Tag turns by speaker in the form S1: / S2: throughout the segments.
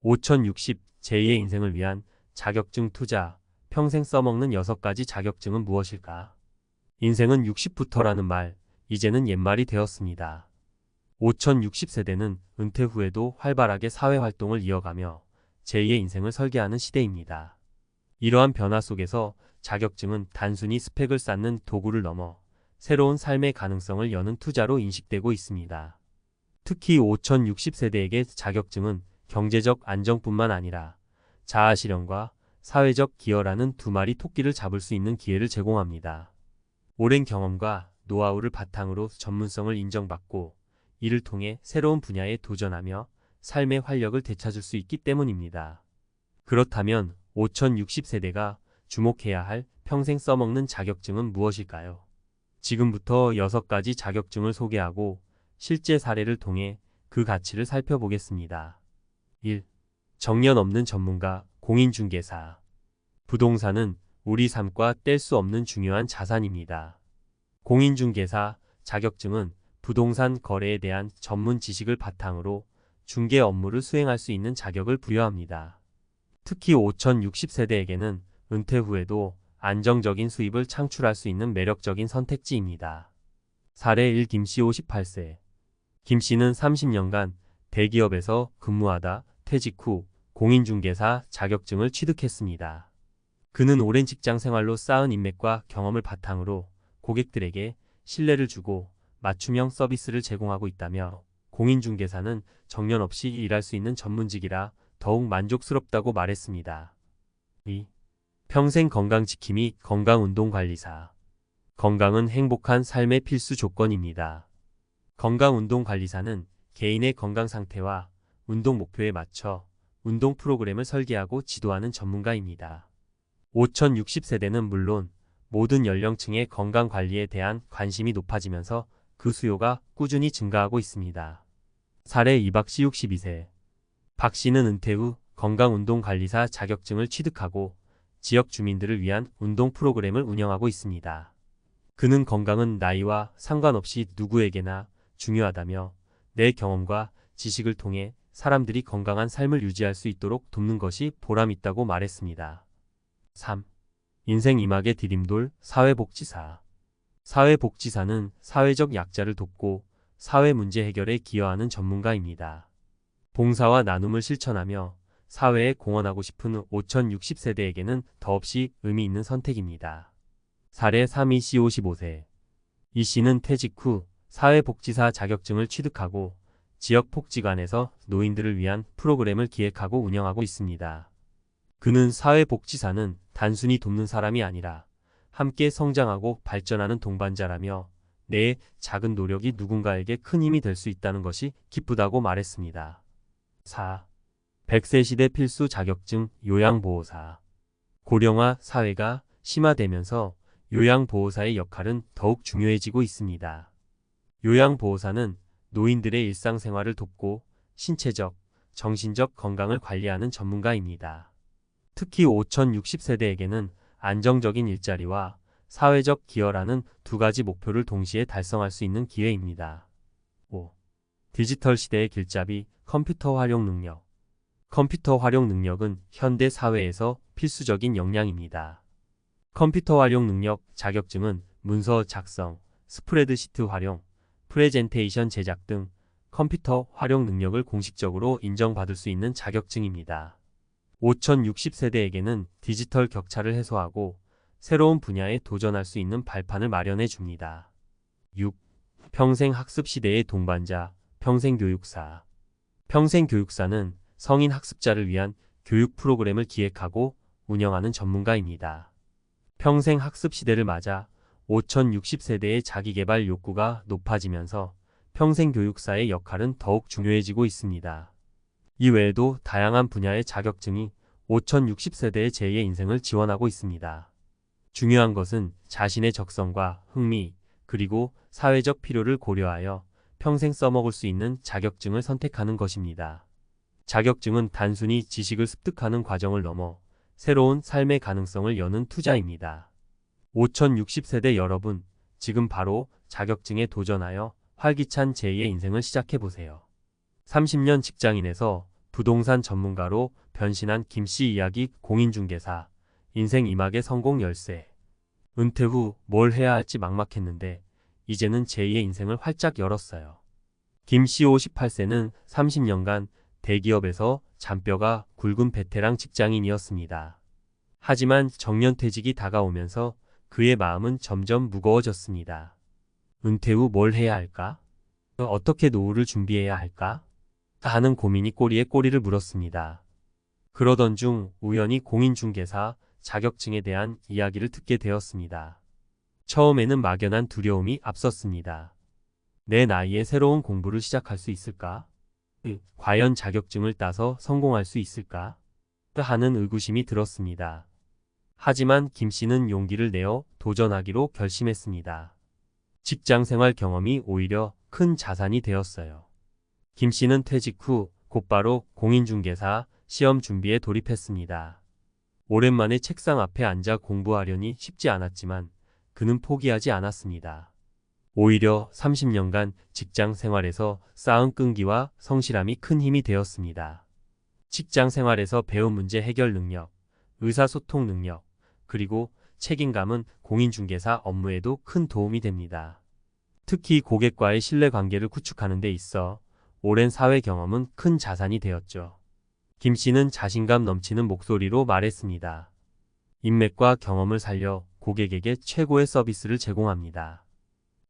S1: 5060 제2의 인생을 위한 자격증 투자, 평생 써먹는 6가지 자격증은 무엇일까? 인생은 60부터라는 말, 이제는 옛말이 되었습니다. 5060세대는 은퇴 후에도 활발하게 사회활동을 이어가며 제2의 인생을 설계하는 시대입니다. 이러한 변화 속에서 자격증은 단순히 스펙을 쌓는 도구를 넘어 새로운 삶의 가능성을 여는 투자로 인식되고 있습니다. 특히 5060세대에게 자격증은 경제적 안정뿐만 아니라 자아실현과 사회적 기여라는 두 마리 토끼를 잡을 수 있는 기회를 제공합니다. 오랜 경험과 노하우를 바탕으로 전문성을 인정받고 이를 통해 새로운 분야에 도전하며 삶의 활력을 되찾을 수 있기 때문입니다. 그렇다면 5060세대가 주목해야 할 평생 써먹는 자격증은 무엇일까요? 지금부터 6가지 자격증을 소개하고 실제 사례를 통해 그 가치를 살펴보겠습니다. 1. 정년 없는 전문가, 공인중개사. 부동산은 우리 삶과 뗄 수 없는 중요한 자산입니다. 공인중개사 자격증은 부동산 거래에 대한 전문 지식을 바탕으로 중개 업무를 수행할 수 있는 자격을 부여합니다. 특히 5060세대에게는 은퇴 후에도 안정적인 수입을 창출할 수 있는 매력적인 선택지입니다. 사례 1. 김씨 58세. 김씨는 30년간 대기업에서 근무하다 퇴직 후 공인중개사 자격증을 취득했습니다. 그는 오랜 직장 생활로 쌓은 인맥과 경험을 바탕으로 고객들에게 신뢰를 주고 맞춤형 서비스를 제공하고 있다며 공인중개사는 정년 없이 일할 수 있는 전문직이라 더욱 만족스럽다고 말했습니다. 2. 평생 건강지킴이 건강운동관리사. 건강은 행복한 삶의 필수 조건입니다. 건강운동관리사는 개인의 건강 상태와 운동 목표에 맞춰 운동 프로그램을 설계하고 지도하는 전문가입니다. 5060세대는 물론 모든 연령층의 건강관리에 대한 관심이 높아지면서 그 수요가 꾸준히 증가하고 있습니다. 사례 2. 박씨 62세. 박씨는 은퇴 후 건강운동관리사 자격증을 취득하고 지역 주민들을 위한 운동 프로그램을 운영하고 있습니다. 그는 건강은 나이와 상관없이 누구에게나 중요하다며 내 경험과 지식을 통해 사람들이 건강한 삶을 유지할 수 있도록 돕는 것이 보람있다고 말했습니다. 3. 인생 2막의 디딤돌 사회복지사. 사회복지사는 사회적 약자를 돕고 사회 문제 해결에 기여하는 전문가입니다. 봉사와 나눔을 실천하며 사회에 공헌하고 싶은 5060세대에게는 더없이 의미 있는 선택입니다. 사례 3. 이씨 55세. 이씨는 퇴직 후 사회복지사 자격증을 취득하고 지역 복지관에서 노인들을 위한 프로그램을 기획하고 운영하고 있습니다. 그는 사회복지사는 단순히 돕는 사람이 아니라 함께 성장하고 발전하는 동반자라며 내 작은 노력이 누군가에게 큰 힘이 될 수 있다는 것이 기쁘다고 말했습니다. 4. 100세 시대 필수 자격증 요양보호사. 고령화 사회가 심화되면서 요양보호사의 역할은 더욱 중요해지고 있습니다. 요양보호사는 노인들의 일상생활을 돕고 신체적, 정신적 건강을 관리하는 전문가입니다. 특히 5060세대에게는 안정적인 일자리와 사회적 기여라는 두 가지 목표를 동시에 달성할 수 있는 기회입니다. 5. 디지털 시대의 길잡이 컴퓨터 활용 능력. 컴퓨터 활용 능력은 현대 사회에서 필수적인 역량입니다. 컴퓨터 활용 능력 자격증은 문서 작성, 스프레드시트 활용, 프레젠테이션 제작 등 컴퓨터 활용 능력을 공식적으로 인정받을 수 있는 자격증입니다. 5060세대에게는 디지털 격차를 해소하고 새로운 분야에 도전할 수 있는 발판을 마련해 줍니다. 6. 평생 학습 시대의 동반자, 평생교육사. 평생교육사는 성인 학습자를 위한 교육 프로그램을 기획하고 운영하는 전문가입니다. 평생 학습 시대를 맞아 5060세대의 자기개발 욕구가 높아지면서 평생교육사의 역할은 더욱 중요해지고 있습니다. 이외에도 다양한 분야의 자격증이 5060세대의 제2의 인생을 지원하고 있습니다. 중요한 것은 자신의 적성과 흥미, 그리고 사회적 필요를 고려하여 평생 써먹을 수 있는 자격증을 선택하는 것입니다. 자격증은 단순히 지식을 습득하는 과정을 넘어 새로운 삶의 가능성을 여는 투자입니다. 5060세대 여러분, 지금 바로 자격증에 도전하여 활기찬 제2의 인생을 시작해보세요. 30년 직장인에서 부동산 전문가로 변신한 김씨 이야기 공인중개사, 인생 이막의 성공 열쇠. 은퇴 후 뭘 해야 할지 막막했는데 이제는 제2의 인생을 활짝 열었어요. 김씨 58세는 30년간 대기업에서 잔뼈가 굵은 베테랑 직장인이었습니다. 하지만 정년퇴직이 다가오면서 그의 마음은 점점 무거워졌습니다. 은퇴 후 뭘 해야 할까? 어떻게 노후를 준비해야 할까? 하는 고민이 꼬리에 꼬리를 물었습니다. 그러던 중 우연히 공인중개사 자격증에 대한 이야기를 듣게 되었습니다. 처음에는 막연한 두려움이 앞섰습니다. 내 나이에 새로운 공부를 시작할 수 있을까? 과연 자격증을 따서 성공할 수 있을까? 하는 의구심이 들었습니다. 하지만 김 씨는 용기를 내어 도전하기로 결심했습니다. 직장 생활 경험이 오히려 큰 자산이 되었어요. 김 씨는 퇴직 후 곧바로 공인중개사 시험 준비에 돌입했습니다. 오랜만에 책상 앞에 앉아 공부하려니 쉽지 않았지만 그는 포기하지 않았습니다. 오히려 30년간 직장 생활에서 쌓은 끈기와 성실함이 큰 힘이 되었습니다. 직장 생활에서 배운 문제 해결 능력, 의사소통 능력, 그리고 책임감은 공인중개사 업무에도 큰 도움이 됩니다. 특히 고객과의 신뢰관계를 구축하는 데 있어 오랜 사회 경험은 큰 자산이 되었죠. 김 씨는 자신감 넘치는 목소리로 말했습니다. 인맥과 경험을 살려 고객에게 최고의 서비스를 제공합니다.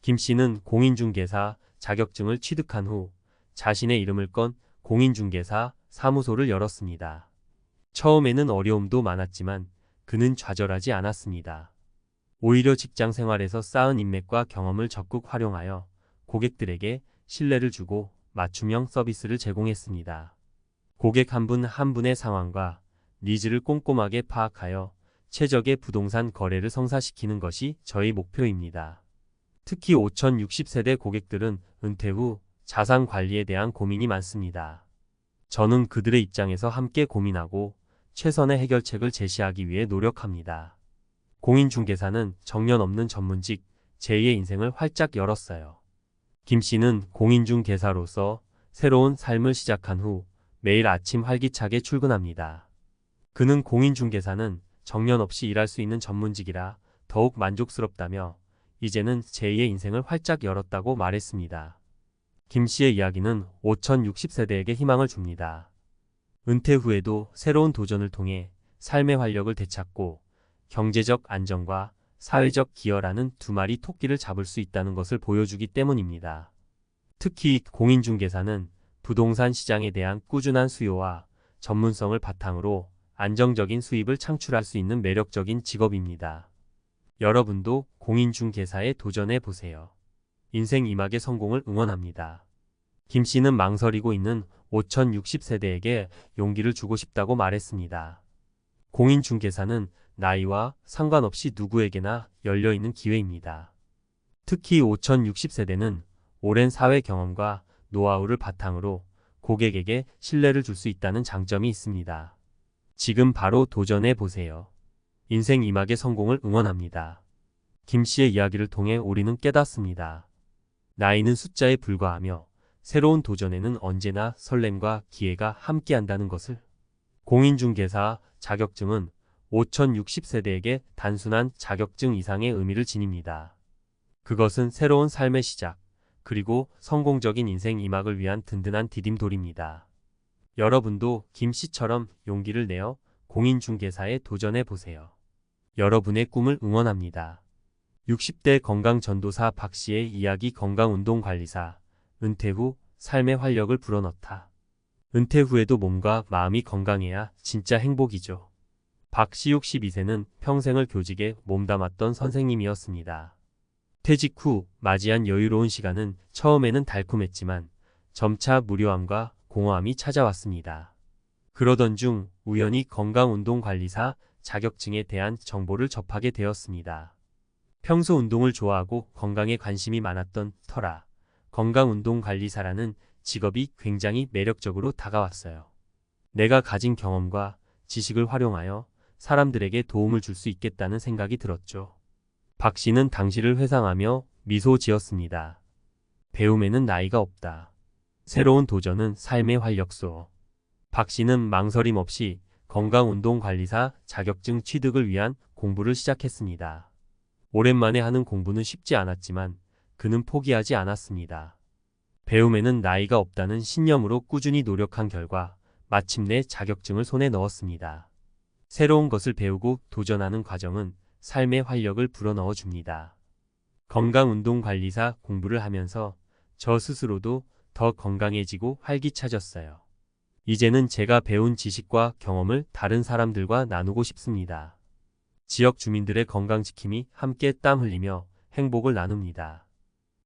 S1: 김 씨는 공인중개사 자격증을 취득한 후 자신의 이름을 건 공인중개사 사무소를 열었습니다. 처음에는 어려움도 많았지만 그는 좌절하지 않았습니다. 오히려 직장 생활에서 쌓은 인맥과 경험을 적극 활용하여 고객들에게 신뢰를 주고 맞춤형 서비스를 제공했습니다. 고객 한 분 한 분의 상황과 니즈를 꼼꼼하게 파악하여 최적의 부동산 거래를 성사시키는 것이 저희 목표입니다. 특히 5060세대 고객들은 은퇴 후 자산 관리에 대한 고민이 많습니다. 저는 그들의 입장에서 함께 고민하고 최선의 해결책을 제시하기 위해 노력합니다. 공인중개사는 정년 없는 전문직 제2의 인생을 활짝 열었어요. 김 씨는 공인중개사로서 새로운 삶을 시작한 후 매일 아침 활기차게 출근합니다. 그는 공인중개사는 정년 없이 일할 수 있는 전문직이라 더욱 만족스럽다며 이제는 제2의 인생을 활짝 열었다고 말했습니다. 김 씨의 이야기는 5060세대에게 희망을 줍니다. 은퇴 후에도 새로운 도전을 통해 삶의 활력을 되찾고 경제적 안정과 사회적 기여라는 두 마리 토끼를 잡을 수 있다는 것을 보여주기 때문입니다. 특히 공인중개사는 부동산 시장에 대한 꾸준한 수요와 전문성을 바탕으로 안정적인 수입을 창출할 수 있는 매력적인 직업입니다. 여러분도 공인중개사에 도전해 보세요. 인생 이막의 성공을 응원합니다. 김 씨는 망설이고 있는 5060세대에게 용기를 주고 싶다고 말했습니다. 공인중개사는 나이와 상관없이 누구에게나 열려있는 기회입니다. 특히 5060세대는 오랜 사회 경험과 노하우를 바탕으로 고객에게 신뢰를 줄 수 있다는 장점이 있습니다. 지금 바로 도전해 보세요. 인생 이막의 성공을 응원합니다. 김 씨의 이야기를 통해 우리는 깨닫습니다. 나이는 숫자에 불과하며 새로운 도전에는 언제나 설렘과 기회가 함께한다는 것을. 공인중개사 자격증은 5060세대에게 단순한 자격증 이상의 의미를 지닙니다. 그것은 새로운 삶의 시작, 그리고 성공적인 인생 이막을 위한 든든한 디딤돌입니다. 여러분도 김 씨처럼 용기를 내어 공인중개사에 도전해 보세요. 여러분의 꿈을 응원합니다. 60대 건강전도사 박 씨의 이야기 건강운동관리사, 은퇴 후 삶의 활력을 불어넣다. 은퇴 후에도 몸과 마음이 건강해야 진짜 행복이죠. 박 씨 62세는 평생을 교직에 몸담았던 선생님이었습니다. 퇴직 후 맞이한 여유로운 시간은 처음에는 달콤했지만 점차 무료함과 공허함이 찾아왔습니다. 그러던 중 우연히 건강운동관리사 자격증에 대한 정보를 접하게 되었습니다. 평소 운동을 좋아하고 건강에 관심이 많았던 터라 건강운동관리사라는 직업이 굉장히 매력적으로 다가왔어요. 내가 가진 경험과 지식을 활용하여 사람들에게 도움을 줄 수 있겠다는 생각이 들었죠. 박 씨는 당시를 회상하며 미소 지었습니다. 배움에는 나이가 없다. 새로운 도전은 삶의 활력소. 박 씨는 망설임 없이 건강운동관리사 자격증 취득을 위한 공부를 시작했습니다. 오랜만에 하는 공부는 쉽지 않았지만 그는 포기하지 않았습니다. 배움에는 나이가 없다는 신념으로 꾸준히 노력한 결과 마침내 자격증을 손에 넣었습니다. 새로운 것을 배우고 도전하는 과정은 삶의 활력을 불어넣어 줍니다. 건강운동관리사 공부를 하면서 저 스스로도 더 건강해지고 활기차졌어요. 이제는 제가 배운 지식과 경험을 다른 사람들과 나누고 싶습니다. 지역 주민들의 건강지킴이 함께 땀 흘리며 행복을 나눕니다.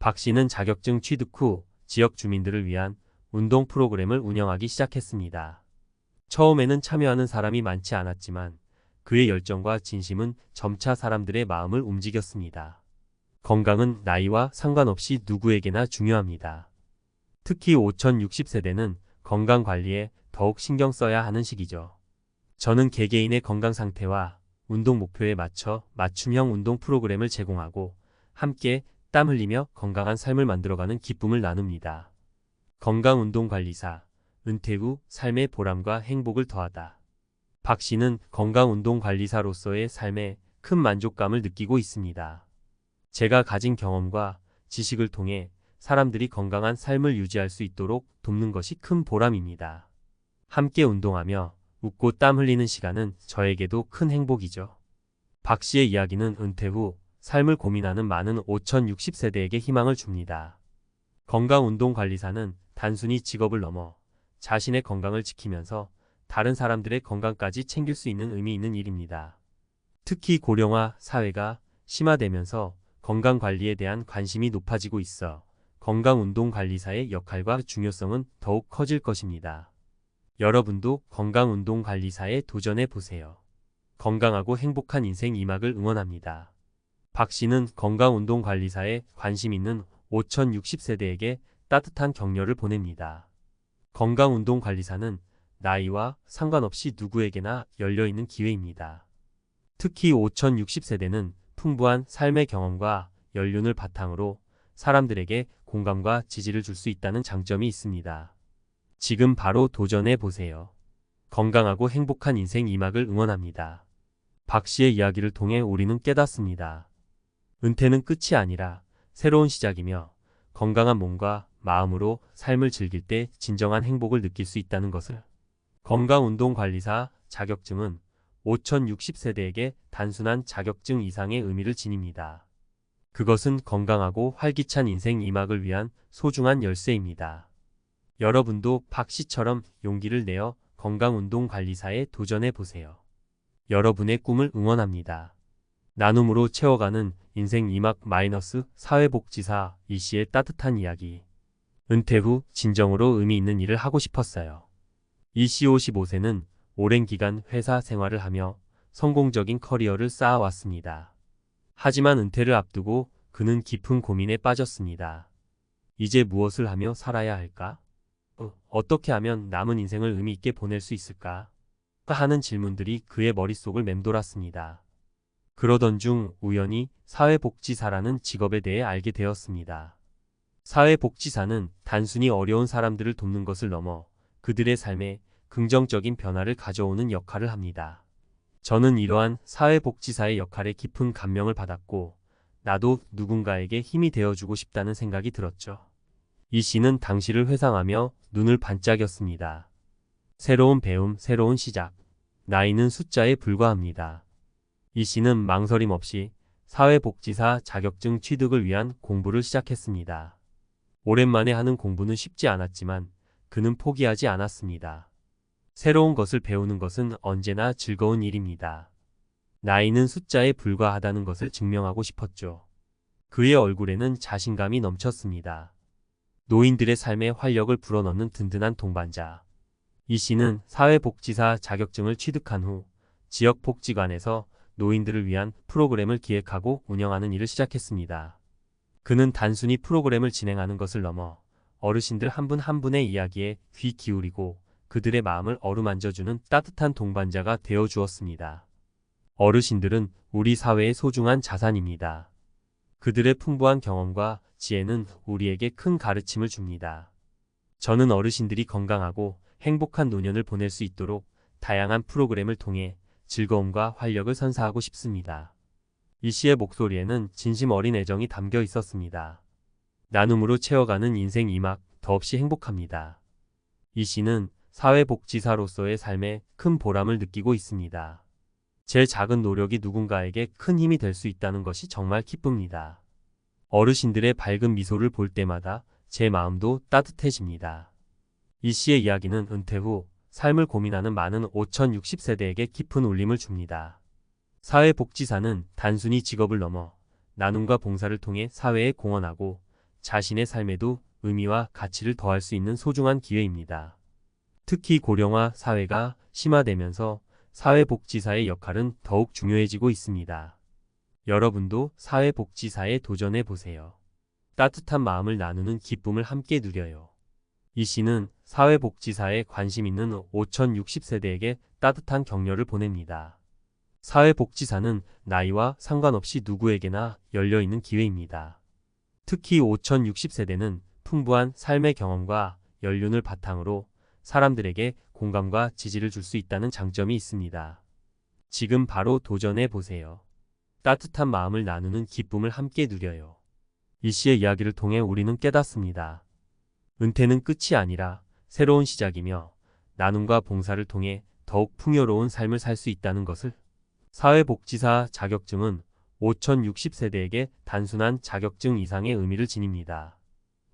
S1: 박 씨는 자격증 취득 후 지역 주민들을 위한 운동 프로그램을 운영하기 시작했습니다. 처음에는 참여하는 사람이 많지 않았지만 그의 열정과 진심은 점차 사람들의 마음을 움직였습니다. 건강은 나이와 상관없이 누구에게나 중요합니다. 특히 5060세대는 건강관리에 더욱 신경 써야 하는 시기죠. 저는 개개인의 건강 상태와 운동 목표에 맞춰 맞춤형 운동 프로그램을 제공하고 함께 땀 흘리며 건강한 삶을 만들어가는 기쁨을 나눕니다. 건강운동관리사, 은퇴 후 삶의 보람과 행복을 더하다. 박 씨는 건강운동관리사로서의 삶에 큰 만족감을 느끼고 있습니다. 제가 가진 경험과 지식을 통해 사람들이 건강한 삶을 유지할 수 있도록 돕는 것이 큰 보람입니다. 함께 운동하며 웃고 땀 흘리는 시간은 저에게도 큰 행복이죠. 박 씨의 이야기는 은퇴 후 삶을 고민하는 많은 5060세대에게 희망을 줍니다. 건강운동관리사는 단순히 직업을 넘어 자신의 건강을 지키면서 다른 사람들의 건강까지 챙길 수 있는 의미 있는 일입니다. 특히 고령화 사회가 심화되면서 건강관리에 대한 관심이 높아지고 있어 건강운동관리사의 역할과 중요성은 더욱 커질 것입니다. 여러분도 건강운동관리사에 도전해 보세요. 건강하고 행복한 인생 2막을 응원합니다. 박 씨는 건강운동관리사에 관심 있는 5060세대에게 따뜻한 격려를 보냅니다. 건강운동관리사는 나이와 상관없이 누구에게나 열려있는 기회입니다. 특히 5060세대는 풍부한 삶의 경험과 연륜을 바탕으로 사람들에게 공감과 지지를 줄 수 있다는 장점이 있습니다. 지금 바로 도전해 보세요. 건강하고 행복한 인생 2막을 응원합니다. 박 씨의 이야기를 통해 우리는 깨닫습니다. 은퇴는 끝이 아니라 새로운 시작이며 건강한 몸과 마음으로 삶을 즐길 때 진정한 행복을 느낄 수 있다는 것을. 건강운동관리사 자격증은 5060세대에게 단순한 자격증 이상의 의미를 지닙니다. 그것은 건강하고 활기찬 인생 2막을 위한 소중한 열쇠입니다. 여러분도 박 씨처럼 용기를 내어 건강운동관리사에 도전해 보세요. 여러분의 꿈을 응원합니다. 나눔으로 채워가는 인생 2막 사회복지사 이 씨의 따뜻한 이야기. 은퇴 후 진정으로 의미 있는 일을 하고 싶었어요. 이 씨 55세는 오랜 기간 회사 생활을 하며 성공적인 커리어를 쌓아왔습니다. 하지만 은퇴를 앞두고 그는 깊은 고민에 빠졌습니다. 이제 무엇을 하며 살아야 할까? 어떻게 하면 남은 인생을 의미 있게 보낼 수 있을까? 하는 질문들이 그의 머릿속을 맴돌았습니다. 그러던 중 우연히 사회복지사라는 직업에 대해 알게 되었습니다. 사회복지사는 단순히 어려운 사람들을 돕는 것을 넘어 그들의 삶에 긍정적인 변화를 가져오는 역할을 합니다. 저는 이러한 사회복지사의 역할에 깊은 감명을 받았고 나도 누군가에게 힘이 되어주고 싶다는 생각이 들었죠. 이 씨는 당시를 회상하며 눈을 반짝였습니다. 새로운 배움, 새로운 시작. 나이는 숫자에 불과합니다. 이 씨는 망설임 없이 사회복지사 자격증 취득을 위한 공부를 시작했습니다. 오랜만에 하는 공부는 쉽지 않았지만 그는 포기하지 않았습니다. 새로운 것을 배우는 것은 언제나 즐거운 일입니다. 나이는 숫자에 불과하다는 것을 증명하고 싶었죠. 그의 얼굴에는 자신감이 넘쳤습니다. 노인들의 삶에 활력을 불어넣는 든든한 동반자. 이 씨는 사회복지사 자격증을 취득한 후 지역복지관에서 노인들을 위한 프로그램을 기획하고 운영하는 일을 시작했습니다. 그는 단순히 프로그램을 진행하는 것을 넘어 어르신들 한 분 한 분의 이야기에 귀 기울이고 그들의 마음을 어루만져주는 따뜻한 동반자가 되어 주었습니다. 어르신들은 우리 사회의 소중한 자산입니다. 그들의 풍부한 경험과 지혜는 우리에게 큰 가르침을 줍니다. 저는 어르신들이 건강하고 행복한 노년을 보낼 수 있도록 다양한 프로그램을 통해 즐거움과 활력을 선사하고 싶습니다. 이 씨의 목소리에는 진심 어린 애정이 담겨 있었습니다. 나눔으로 채워가는 인생 2막 더없이 행복합니다. 이 씨는 사회복지사로서의 삶에 큰 보람을 느끼고 있습니다. 제 작은 노력이 누군가에게 큰 힘이 될 수 있다는 것이 정말 기쁩니다. 어르신들의 밝은 미소를 볼 때마다 제 마음도 따뜻해집니다. 이 씨의 이야기는 은퇴 후 삶을 고민하는 많은 5060세대에게 깊은 울림을 줍니다. 사회복지사는 단순히 직업을 넘어 나눔과 봉사를 통해 사회에 공헌하고 자신의 삶에도 의미와 가치를 더할 수 있는 소중한 기회입니다. 특히 고령화 사회가 심화되면서 사회복지사의 역할은 더욱 중요해지고 있습니다. 여러분도 사회복지사에 도전해 보세요. 따뜻한 마음을 나누는 기쁨을 함께 누려요. 이 씨는 사회복지사에 관심 있는 5060세대에게 따뜻한 격려를 보냅니다. 사회복지사는 나이와 상관없이 누구에게나 열려있는 기회입니다. 특히 5060세대는 풍부한 삶의 경험과 연륜을 바탕으로 사람들에게 공감과 지지를 줄 수 있다는 장점이 있습니다. 지금 바로 도전해 보세요. 따뜻한 마음을 나누는 기쁨을 함께 누려요. 이 씨의 이야기를 통해 우리는 깨닫습니다. 은퇴는 끝이 아니라 새로운 시작이며 나눔과 봉사를 통해 더욱 풍요로운 삶을 살 수 있다는 것을. 사회복지사 자격증은 5060세대에게 단순한 자격증 이상의 의미를 지닙니다.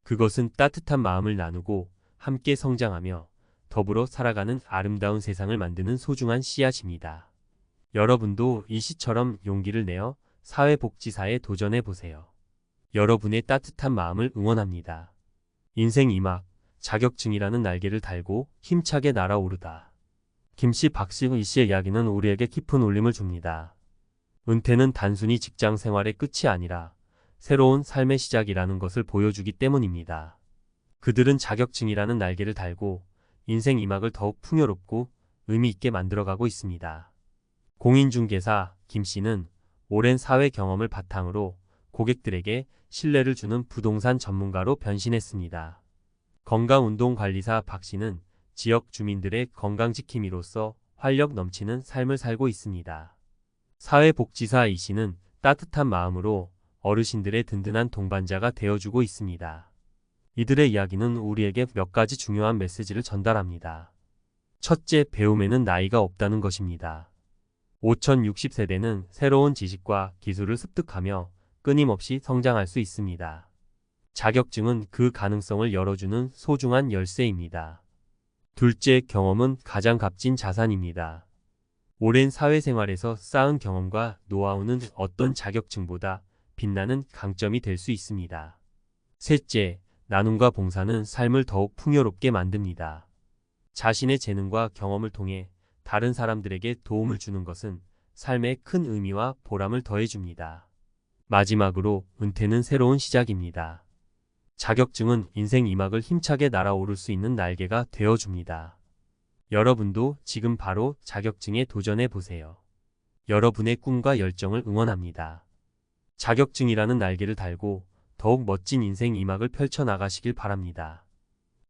S1: 그것은 따뜻한 마음을 나누고 함께 성장하며 더불어 살아가는 아름다운 세상을 만드는 소중한 씨앗입니다. 여러분도 이 씨처럼 용기를 내어 사회복지사에 도전해 보세요. 여러분의 따뜻한 마음을 응원합니다. 인생 2막 자격증이라는 날개를 달고 힘차게 날아오르다. 김씨 박씨 이 씨의 이야기는 우리에게 깊은 울림을 줍니다. 은퇴는 단순히 직장 생활의 끝이 아니라 새로운 삶의 시작이라는 것을 보여주기 때문입니다. 그들은 자격증이라는 날개를 달고 인생 2막을 더욱 풍요롭고 의미 있게 만들어가고 있습니다. 공인중개사 김씨는 오랜 사회 경험을 바탕으로 고객들에게 신뢰를 주는 부동산 전문가로 변신했습니다. 건강운동관리사 박씨는 지역 주민들의 건강지킴이로서 활력 넘치는 삶을 살고 있습니다. 사회복지사 이씨는 따뜻한 마음으로 어르신들의 든든한 동반자가 되어주고 있습니다. 이들의 이야기는 우리에게 몇 가지 중요한 메시지를 전달합니다. 첫째, 배움에는 나이가 없다는 것입니다. 5060세대는 새로운 지식과 기술을 습득하며 끊임없이 성장할 수 있습니다. 자격증은 그 가능성을 열어주는 소중한 열쇠입니다. 둘째, 경험은 가장 값진 자산입니다. 오랜 사회생활에서 쌓은 경험과 노하우는 어떤 자격증보다 빛나는 강점이 될 수 있습니다. 셋째, 나눔과 봉사는 삶을 더욱 풍요롭게 만듭니다. 자신의 재능과 경험을 통해 다른 사람들에게 도움을 주는 것은 삶에 큰 의미와 보람을 더해줍니다. 마지막으로 은퇴는 새로운 시작입니다. 자격증은 인생 2막을 힘차게 날아오를 수 있는 날개가 되어줍니다. 여러분도 지금 바로 자격증에 도전해 보세요. 여러분의 꿈과 열정을 응원합니다. 자격증이라는 날개를 달고 더욱 멋진 인생 2막을 펼쳐나가시길 바랍니다.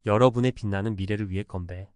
S1: 여러분의 빛나는 미래를 위해 건배.